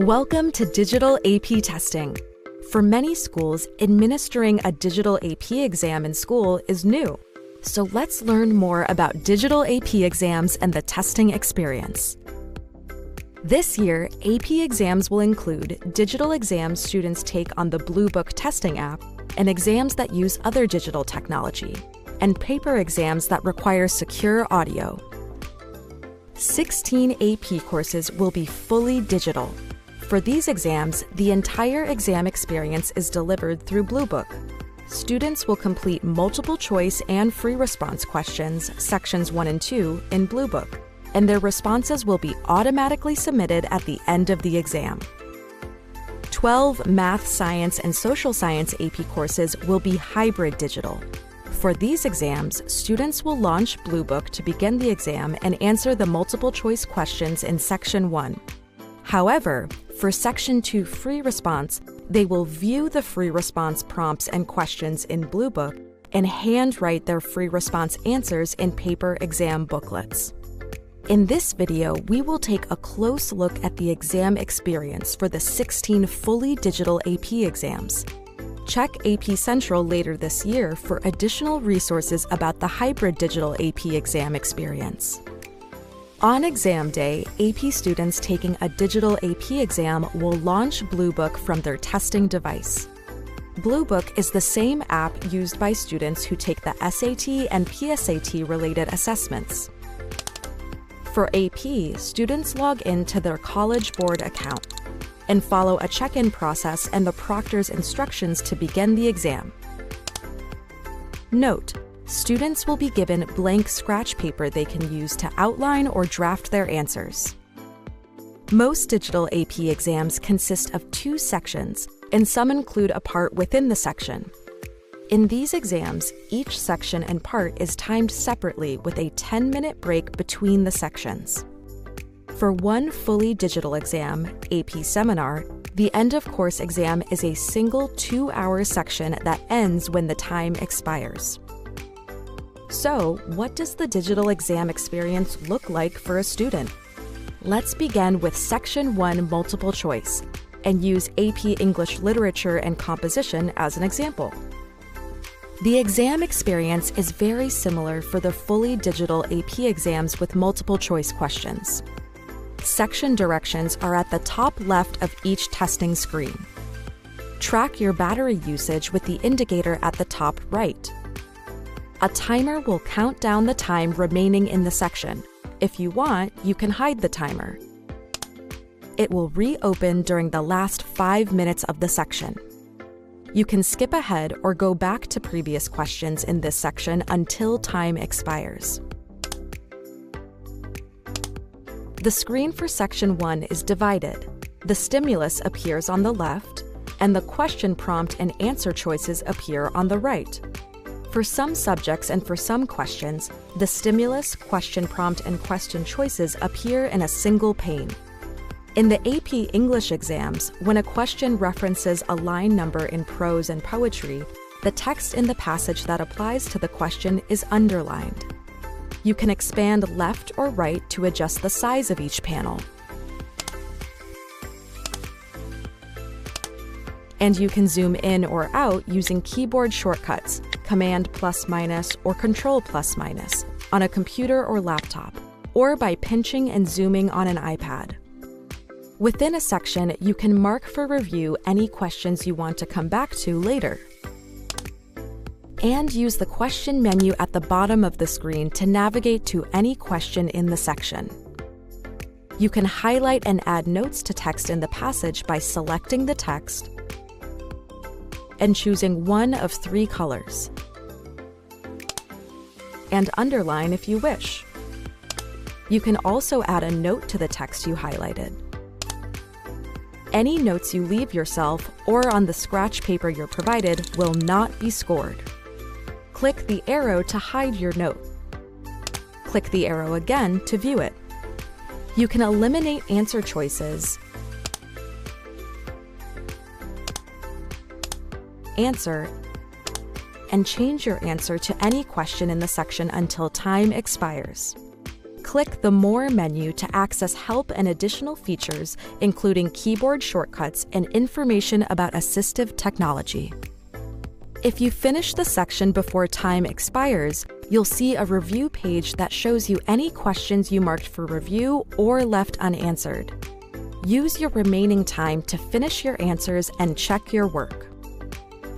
Welcome to Digital AP Testing. For many schools, administering a digital AP exam in school is new. So let's learn more about digital AP exams and the testing experience. This year, AP exams will include digital exams students take on the Blue Book testing app and exams that use other digital technology, and paper exams that require secure audio. 16 AP courses will be fully digital. For these exams, the entire exam experience is delivered through Blue Book. Students will complete multiple choice and free response questions, sections 1 and 2, in Blue Book, and their responses will be automatically submitted at the end of the exam. 12 math, science, and social science AP courses will be hybrid digital. For these exams, students will launch Blue Book to begin the exam and answer the multiple choice questions in Section 1. However, for Section 2 free response, they will view the free response prompts and questions in Blue Book and handwrite their free response answers in paper exam booklets. In this video, we will take a close look at the exam experience for the 16 fully digital AP exams. Check AP Central later this year for additional resources about the hybrid digital AP exam experience. On exam day, AP students taking a digital AP exam will launch Blue Book from their testing device. Blue Book is the same app used by students who take the SAT and PSAT related assessments. For AP, students log into their College Board account and follow a check-in process and the proctor's instructions to begin the exam. Note: students will be given blank scratch paper they can use to outline or draft their answers. Most digital AP exams consist of 2 sections, and some include a part within the section. In these exams, each section and part is timed separately with a 10-minute break between the sections. For one fully digital exam, AP Seminar, the end-of-course exam is a single 2-hour section that ends when the time expires. So, what does the digital exam experience look like for a student? Let's begin with Section 1 multiple choice and use AP English Literature and Composition as an example. The exam experience is very similar for the fully digital AP exams with multiple choice questions. Section directions are at the top left of each testing screen. Track your battery usage with the indicator at the top right. A timer will count down the time remaining in the section. If you want, you can hide the timer. It will reopen during the last 5 minutes of the section. You can skip ahead or go back to previous questions in this section until time expires. The screen for Section 1 is divided. The stimulus appears on the left, and the question prompt and answer choices appear on the right. For some subjects and for some questions, the stimulus, question prompt, and question choices appear in a single pane. In the AP English exams, when a question references a line number in prose and poetry, the text in the passage that applies to the question is underlined. You can expand left or right to adjust the size of each panel. And you can zoom in or out using keyboard shortcuts, Command +- or Control +- on a computer or laptop, or by pinching and zooming on an iPad. Within a section, you can mark for review any questions you want to come back to later. And use the question menu at the bottom of the screen to navigate to any question in the section. You can highlight and add notes to text in the passage by selecting the text and choosing one of 3 colors, and underline if you wish. You can also add a note to the text you highlighted. Any notes you leave yourself or on the scratch paper you're provided will not be scored. Click the arrow to hide your note. Click the arrow again to view it. You can eliminate answer choices, answer, and change your answer to any question in the section until time expires. Click the More menu to access help and additional features, including keyboard shortcuts and information about assistive technology. If you finish the section before time expires, you'll see a review page that shows you any questions you marked for review or left unanswered. Use your remaining time to finish your answers and check your work.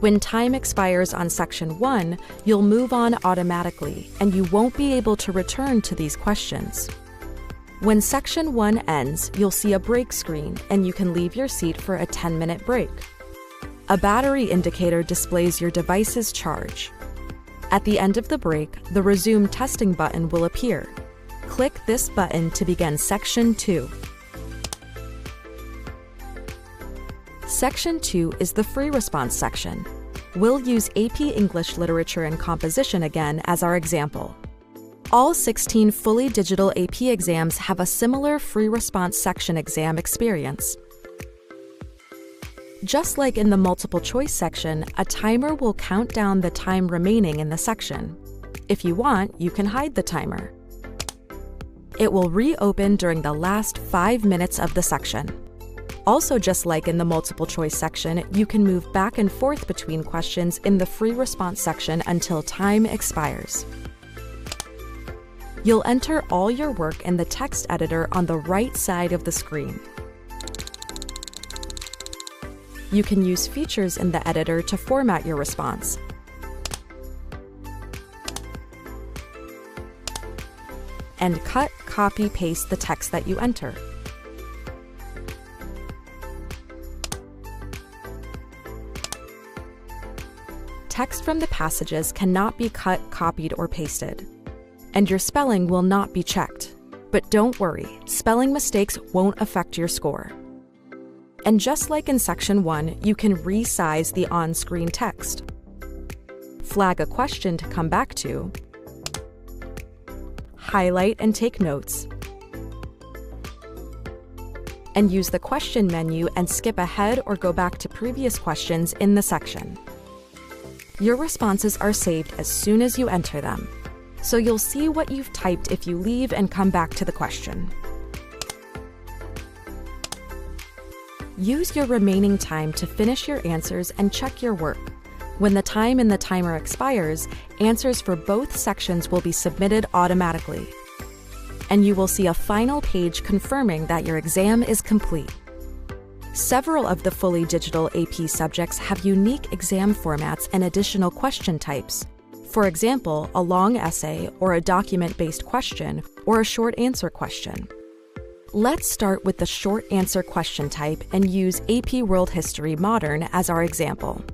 When time expires on Section 1, you'll move on automatically, and you won't be able to return to these questions. When Section 1 ends, you'll see a break screen, and you can leave your seat for a 10-minute break. A battery indicator displays your device's charge. At the end of the break, the Resume Testing button will appear. Click this button to begin Section 2. Section 2 is the free response section. We'll use AP English Literature and Composition again as our example. All 16 fully digital AP exams have a similar free response section exam experience. Just like in the multiple choice section, a timer will count down the time remaining in the section. If you want, you can hide the timer. It will reopen during the last 5 minutes of the section. Also, just like in the multiple choice section, you can move back and forth between questions in the free response section until time expires. You'll enter all your work in the text editor on the right side of the screen. You can use features in the editor to format your response. And cut, copy, paste the text that you enter. Text from the passages cannot be cut, copied, or pasted. And your spelling will not be checked. But don't worry, spelling mistakes won't affect your score. And just like in Section 1, you can resize the on-screen text. Flag a question to come back to. Highlight and take notes. And use the question menu and skip ahead or go back to previous questions in the section. Your responses are saved as soon as you enter them, so you'll see what you've typed if you leave and come back to the question. Use your remaining time to finish your answers and check your work. When the time in the timer expires, answers for both sections will be submitted automatically. And you will see a final page confirming that your exam is complete. Several of the fully digital AP subjects have unique exam formats and additional question types. For example, a long essay or a document-based question or a short answer question. Let's start with the short answer question type and use AP World History Modern as our example.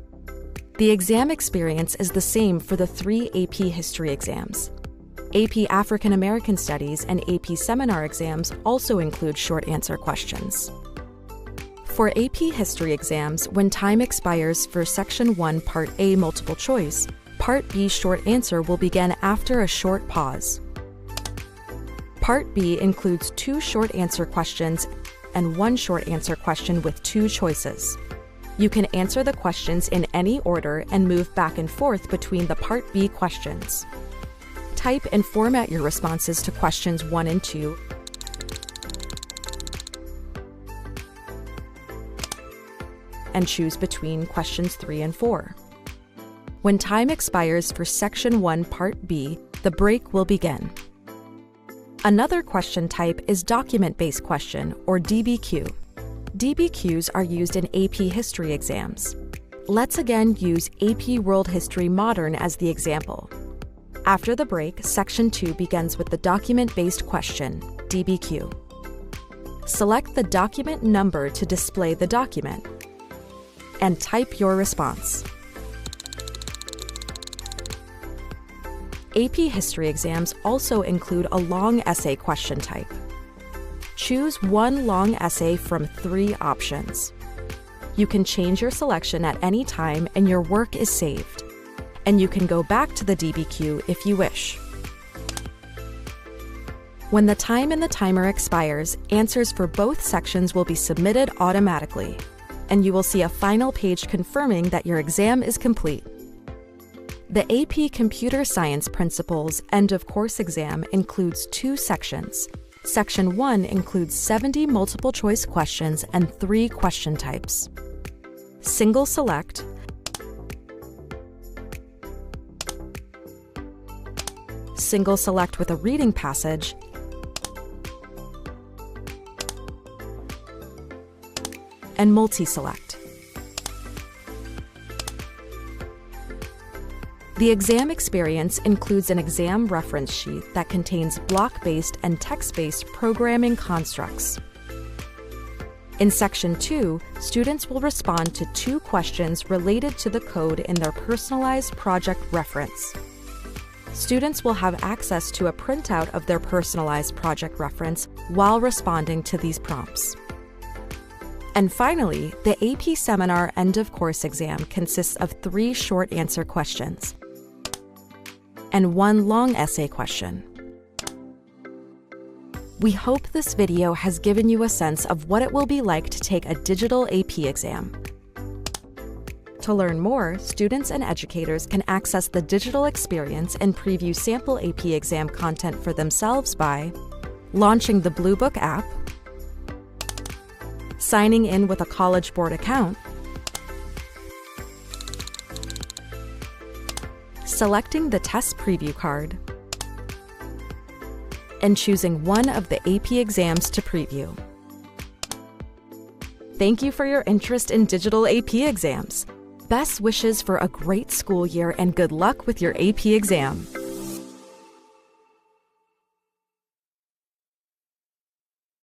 The exam experience is the same for the 3 AP History exams. AP African American Studies and AP Seminar exams also include short answer questions. For AP History exams, when time expires for Section 1 Part A multiple choice, Part B short answer will begin after a short pause. Part B includes 2 short answer questions and 1 short answer question with 2 choices. You can answer the questions in any order and move back and forth between the Part B questions. Type and format your responses to questions 1 and 2. And choose between questions 3 and 4. When time expires for Section 1 Part B, the break will begin. Another question type is document-based question, or DBQ. DBQs are used in AP History exams. Let's again use AP World History Modern as the example. After the break, Section 2 begins with the document-based question, DBQ. Select the document number to display the document, and type your response. AP History exams also include a long essay question type. Choose 1 long essay from 3 options. You can change your selection at any time and your work is saved. And you can go back to the DBQ if you wish. When the time in the timer expires, answers for both sections will be submitted automatically, and you will see a final page confirming that your exam is complete. The AP Computer Science Principles End of Course exam includes 2 sections. Section 1 includes 70 multiple choice questions and 3 question types. Single select, single select with a reading passage, and multi-select. The exam experience includes an exam reference sheet that contains block-based and text-based programming constructs. In Section 2, students will respond to 2 questions related to the code in their personalized project reference. Students will have access to a printout of their personalized project reference while responding to these prompts. And finally, the AP Seminar End of Course exam consists of 3 short answer questions and 1 long essay question. We hope this video has given you a sense of what it will be like to take a digital AP exam. To learn more, students and educators can access the digital experience and preview sample AP exam content for themselves by launching the Bluebook app, signing in with a College Board account, selecting the test preview card, and choosing one of the AP exams to preview. Thank you for your interest in digital AP exams. Best wishes for a great school year and good luck with your AP exam.